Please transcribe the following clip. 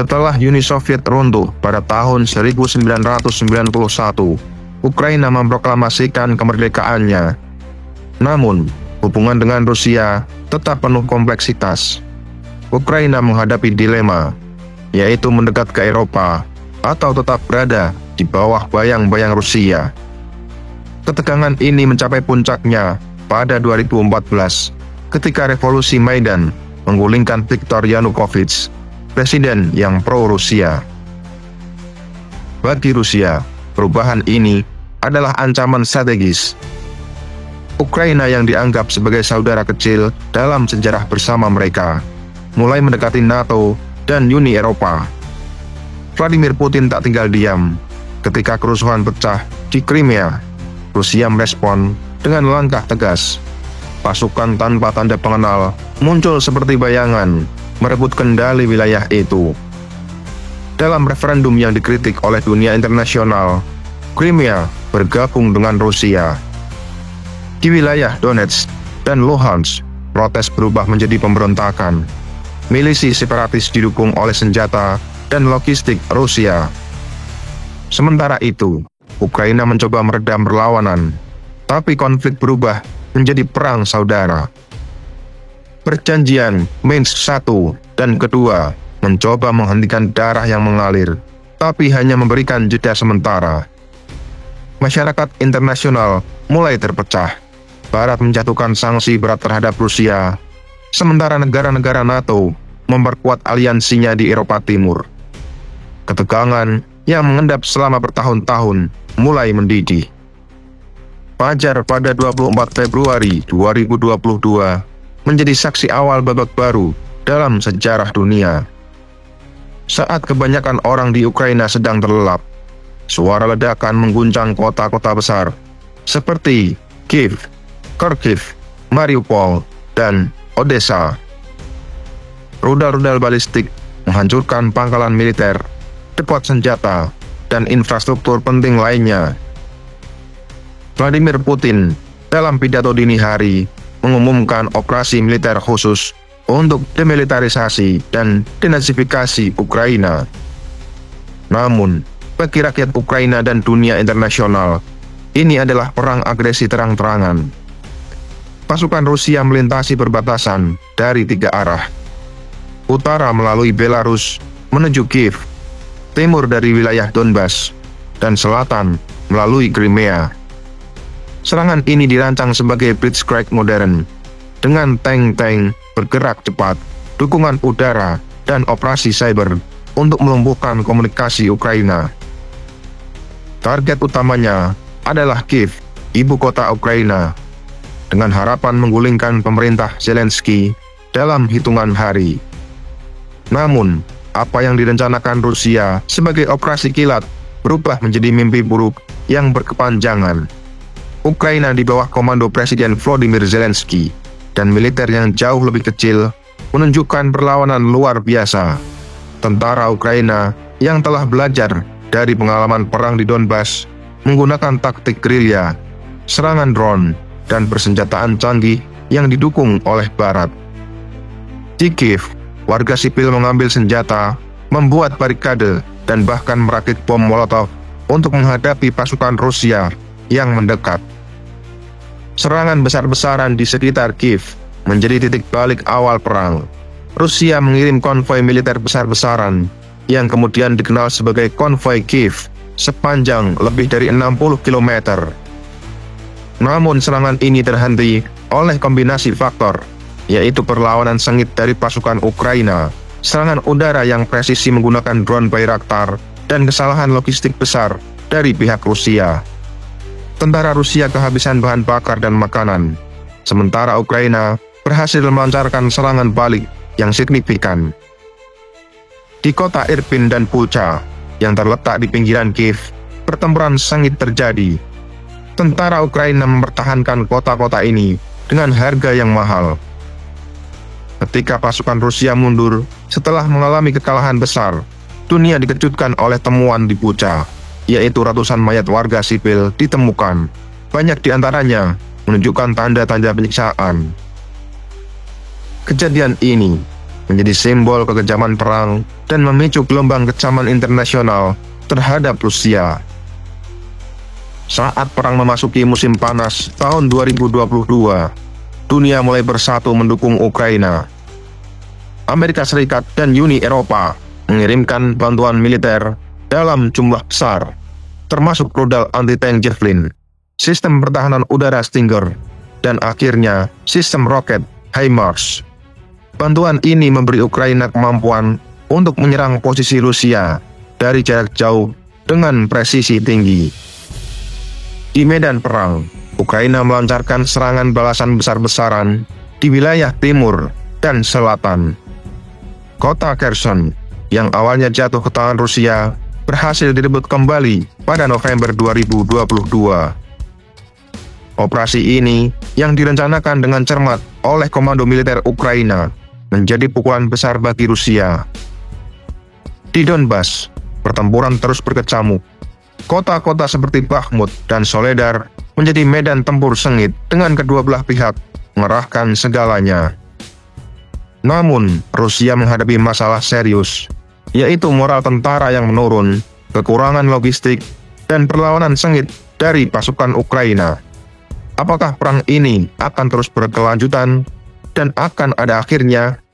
Setelah Uni Soviet runtuh pada tahun 1991, Ukraina memproklamasikan kemerdekaannya. Namun, hubungan dengan Rusia tetap penuh kompleksitas. Ukraina menghadapi dilema, yaitu mendekat ke Eropa atau tetap berada di bawah bayang-bayang Rusia. Ketegangan ini mencapai puncaknya pada 2014 ketika revolusi Maidan menggulingkan Viktor Yanukovych, presiden yang pro-Rusia. Bagi Rusia, perubahan ini adalah ancaman strategis. Ukraina yang dianggap sebagai saudara kecil dalam sejarah bersama mereka, mulai mendekati NATO dan Uni Eropa. Vladimir Putin tak tinggal diam. Ketika kerusuhan pecah di Crimea, Rusia merespon dengan langkah tegas. Pasukan tanpa tanda pengenal muncul seperti bayangan, merebut kendali wilayah itu. Dalam referendum yang dikritik oleh dunia internasional, Crimea bergabung dengan Rusia. Di wilayah Donetsk dan Luhansk, protes berubah menjadi pemberontakan. Milisi separatis didukung oleh senjata dan logistik Rusia. Sementara itu, Ukraina mencoba meredam perlawanan, tapi konflik berubah menjadi perang saudara. Perjanjian Minsk I dan II mencoba menghentikan darah yang mengalir, tapi hanya memberikan jeda sementara. Masyarakat internasional mulai terpecah. Barat menjatuhkan sanksi berat terhadap Rusia, sementara negara-negara NATO memperkuat aliansinya di Eropa Timur. Ketegangan yang mengendap selama bertahun-tahun mulai mendidih. Fajar pada 24 Februari 2022 menjadi saksi awal babak baru dalam sejarah dunia. Saat kebanyakan orang di Ukraina sedang terlelap, suara ledakan mengguncang kota-kota besar seperti Kiev, Kharkiv, Mariupol, dan Odessa. Rudal-rudal balistik menghancurkan pangkalan militer, depot senjata, dan infrastruktur penting lainnya. Vladimir Putin dalam pidato dini hari mengumumkan operasi militer khusus untuk demilitarisasi dan denazifikasi Ukraina. Namun, bagi rakyat Ukraina dan dunia internasional, ini adalah perang agresi terang-terangan. Pasukan Rusia melintasi perbatasan dari 3 arah. Utara melalui Belarus menuju Kiev, timur dari wilayah Donbas, dan selatan melalui Crimea. Serangan ini dirancang sebagai blitzkrieg modern, dengan tank-tank bergerak cepat, dukungan udara, dan operasi cyber untuk melumpuhkan komunikasi Ukraina. Target utamanya adalah Kiev, ibu kota Ukraina, dengan harapan menggulingkan pemerintah Zelensky dalam hitungan hari. Namun, apa yang direncanakan Rusia sebagai operasi kilat berubah menjadi mimpi buruk yang berkepanjangan. Ukraina di bawah komando Presiden Volodymyr Zelensky dan militer yang jauh lebih kecil menunjukkan perlawanan luar biasa. Tentara Ukraina yang telah belajar dari pengalaman perang di Donbas menggunakan taktik gerilya, serangan drone, dan persenjataan canggih yang didukung oleh Barat. Di Kiev, warga sipil mengambil senjata, membuat barikade, dan bahkan merakit bom Molotov untuk menghadapi pasukan Rusia yang mendekat. Serangan besar-besaran di sekitar Kiev menjadi titik balik awal perang. Rusia mengirim konvoi militer besar-besaran yang kemudian dikenal sebagai konvoi Kiev sepanjang lebih dari 60 km. Namun serangan ini terhenti oleh kombinasi faktor, yaitu perlawanan sengit dari pasukan Ukraina, serangan udara yang presisi menggunakan drone Bayraktar, dan kesalahan logistik besar dari pihak Rusia. Tentara Rusia kehabisan bahan bakar dan makanan, sementara Ukraina berhasil melancarkan serangan balik yang signifikan. Di kota Irpin dan Bucha yang terletak di pinggiran Kiev, pertempuran sengit terjadi. Tentara Ukraina mempertahankan kota-kota ini dengan harga yang mahal. Ketika pasukan Rusia mundur setelah mengalami kekalahan besar, dunia dikejutkan oleh temuan di Bucha, yaitu ratusan mayat warga sipil ditemukan. Banyak di antaranya menunjukkan tanda-tanda penyiksaan. Kejadian ini menjadi simbol kekejaman perang dan memicu gelombang kecaman internasional terhadap Rusia. Saat perang memasuki musim panas tahun 2022, dunia mulai bersatu mendukung Ukraina. Amerika Serikat dan Uni Eropa mengirimkan bantuan militer dalam jumlah besar, termasuk rudal anti-tank Javelin, sistem pertahanan udara Stinger, dan akhirnya sistem roket HIMARS. Bantuan ini memberi Ukraina kemampuan untuk menyerang posisi Rusia dari jarak jauh dengan presisi tinggi. Di medan perang, Ukraina melancarkan serangan balasan besar-besaran di wilayah timur dan selatan. Kota Kherson yang awalnya jatuh ke tangan Rusia berhasil direbut kembali pada November 2022. Operasi ini yang direncanakan dengan cermat oleh Komando Militer Ukraina menjadi pukulan besar bagi Rusia. Di Donbas, pertempuran terus berkecamuk. Kota-kota seperti Bakhmut dan Soledar menjadi medan tempur sengit dengan kedua belah pihak mengerahkan segalanya. Namun, Rusia menghadapi masalah serius, yaitu moral tentara yang menurun, kekurangan logistik, dan perlawanan sengit dari pasukan Ukraina. Apakah perang ini akan terus berkelanjutan dan akan ada akhirnya?